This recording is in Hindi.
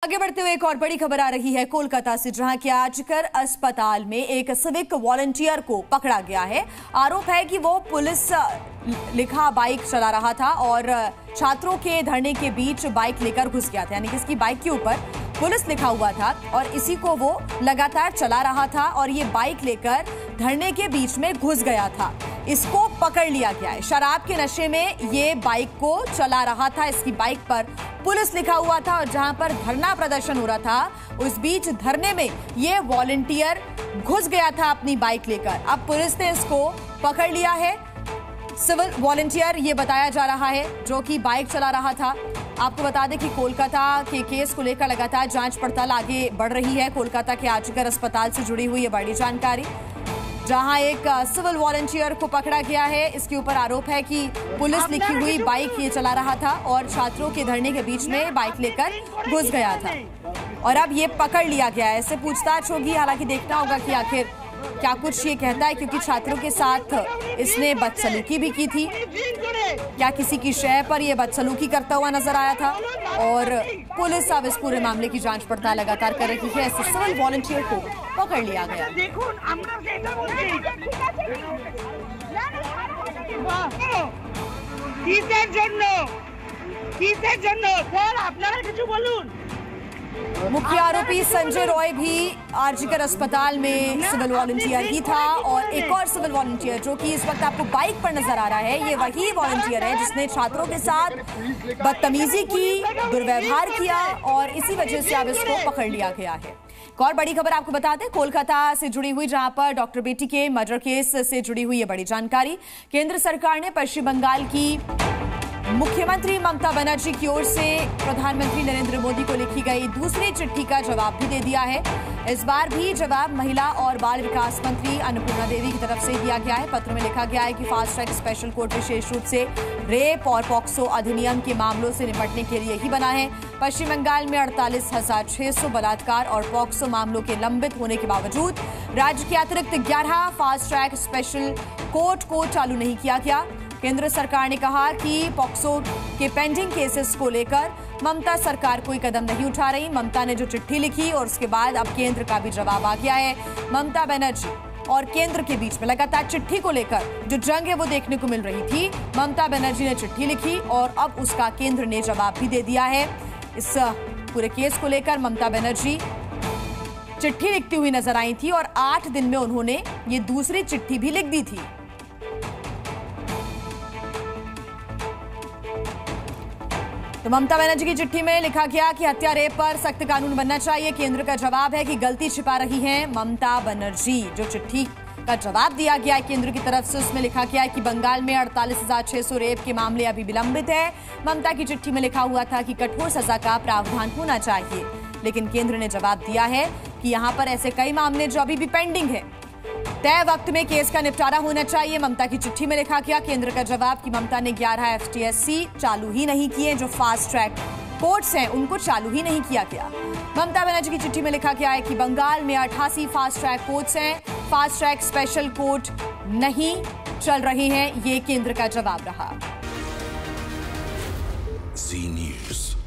आगे बढ़ते हुए एक और बड़ी खबर आ रही है कोलकाता से, जहां कि आजकर अस्पताल में एक सिविक वॉलंटियर को पकड़ा गया है। आरोप है कि वो पुलिस लिखा बाइक चला रहा था और छात्रों के धरने के बीच बाइक लेकर घुस गया था, यानी कि इसकी बाइक के ऊपर पुलिस लिखा हुआ था और इसी को वो लगातार चला रहा था और ये बाइक लेकर धरने के बीच में घुस गया था। इसको पकड़ लिया गया है। शराब के नशे में ये बाइक को चला रहा था। इसकी बाइक पर पुलिस लिखा हुआ था और जहां पर धरना प्रदर्शन हो रहा था उस बीच धरने में ये वॉलंटियर घुस गया था अपनी बाइक लेकर। अब पुलिस ने इसको पकड़ लिया है। सिविल वॉलंटियर ये बताया जा रहा है जो कि बाइक चला रहा था। आपको बता दें कि कोलकाता के केस को लेकर लगातार जांच पड़ताल आगे बढ़ रही है। कोलकाता के आजकर अस्पताल से जुड़ी हुई है बड़ी जानकारी, जहां एक सिविल वॉलंटियर को पकड़ा गया है। इसके ऊपर आरोप है कि पुलिस लिखी हुई बाइक ये चला रहा था और छात्रों के धरने के बीच में बाइक लेकर घुस गया था और अब ये पकड़ लिया गया है। इससे पूछताछ होगी, हालांकि देखना होगा कि आखिर क्या कुछ ये कहता है, क्योंकि छात्रों के साथ इसने बदसलूकी भी की थी। क्या किसी की शय पर यह बदसलूकी करता हुआ नजर आया था और पुलिस अब इस पूरे मामले की जांच पड़ताल लगातार कर रही है। ऐसे सिविल वॉलंटियर को पकड़ लिया गया। मुख्य आरोपी संजय रॉय भी आरजीकर अस्पताल में सिविल वॉलंटियर ही था और एक और सिविल वॉलंटियर जो कि इस वक्त आपको बाइक पर नजर आ रहा है, ये वही वॉलंटियर है जिसने छात्रों के साथ बदतमीजी की, दुर्व्यवहार किया और इसी वजह से अब इसको पकड़ लिया गया है। एक और बड़ी खबर आपको बता दें, कोलकाता से जुड़ी हुई, जहां पर डॉक्टर बेटी के मर्डर केस से जुड़ी हुई है बड़ी जानकारी। केंद्र सरकार ने पश्चिम बंगाल की मुख्यमंत्री ममता बनर्जी की ओर से प्रधानमंत्री नरेंद्र मोदी को लिखी गई दूसरी चिट्ठी का जवाब भी दे दिया है। इस बार भी जवाब महिला और बाल विकास मंत्री अन्नपूर्णा देवी की तरफ से दिया गया है। पत्र में लिखा गया है कि फास्ट ट्रैक स्पेशल कोर्ट विशेष रूप से रेप और पॉक्सो अधिनियम के मामलों से निपटने के लिए ही बना है। पश्चिम बंगाल में 48,600 बलात्कार और पॉक्सो मामलों के लंबित होने के बावजूद राज्य के अतिरिक्त 11 फास्ट ट्रैक स्पेशल कोर्ट को चालू नहीं किया गया। केंद्र सरकार ने कहा कि पॉक्सो के पेंडिंग केसेस को लेकर ममता सरकार कोई कदम नहीं उठा रही। ममता ने जो चिट्ठी लिखी और उसके बाद अब केंद्र का भी जवाब आ गया है। ममता बनर्जी और केंद्र के बीच में लगातार चिट्ठी को लेकर जो जंग है वो देखने को मिल रही थी। ममता बनर्जी ने चिट्ठी लिखी और अब उसका केंद्र ने जवाब भी दे दिया है। इस पूरे केस को लेकर ममता बनर्जी चिट्ठी लिखती हुई नजर आई थी और 8 दिन में उन्होंने ये दूसरी चिट्ठी भी लिख दी थी। तो ममता बनर्जी की चिट्ठी में लिखा गया कि हत्या रेप पर सख्त कानून बनना चाहिए। केंद्र का जवाब है कि गलती छिपा रही है ममता बनर्जी। जो चिट्ठी का जवाब दिया गया है केंद्र की तरफ से, उसमें लिखा गया है कि बंगाल में 48,600 रेप के मामले अभी विलंबित है। ममता की चिट्ठी में लिखा हुआ था कि कठोर सजा का प्रावधान होना चाहिए, लेकिन केंद्र ने जवाब दिया है कि यहाँ पर ऐसे कई मामले जो अभी भी पेंडिंग है, तय वक्त में केस का निपटारा होना चाहिए। ममता की चिट्ठी में लिखा गया केंद्र का जवाब कि ममता ने 11 FTSC चालू ही नहीं किए, जो फास्ट ट्रैक कोर्ट्स हैं उनको चालू ही नहीं किया गया। ममता बनर्जी की चिट्ठी में लिखा गया है कि बंगाल में 88 फास्ट ट्रैक कोर्ट्स हैं, फास्ट ट्रैक स्पेशल कोर्ट नहीं चल रहे हैं। ये केंद्र का जवाब रहा। Z News।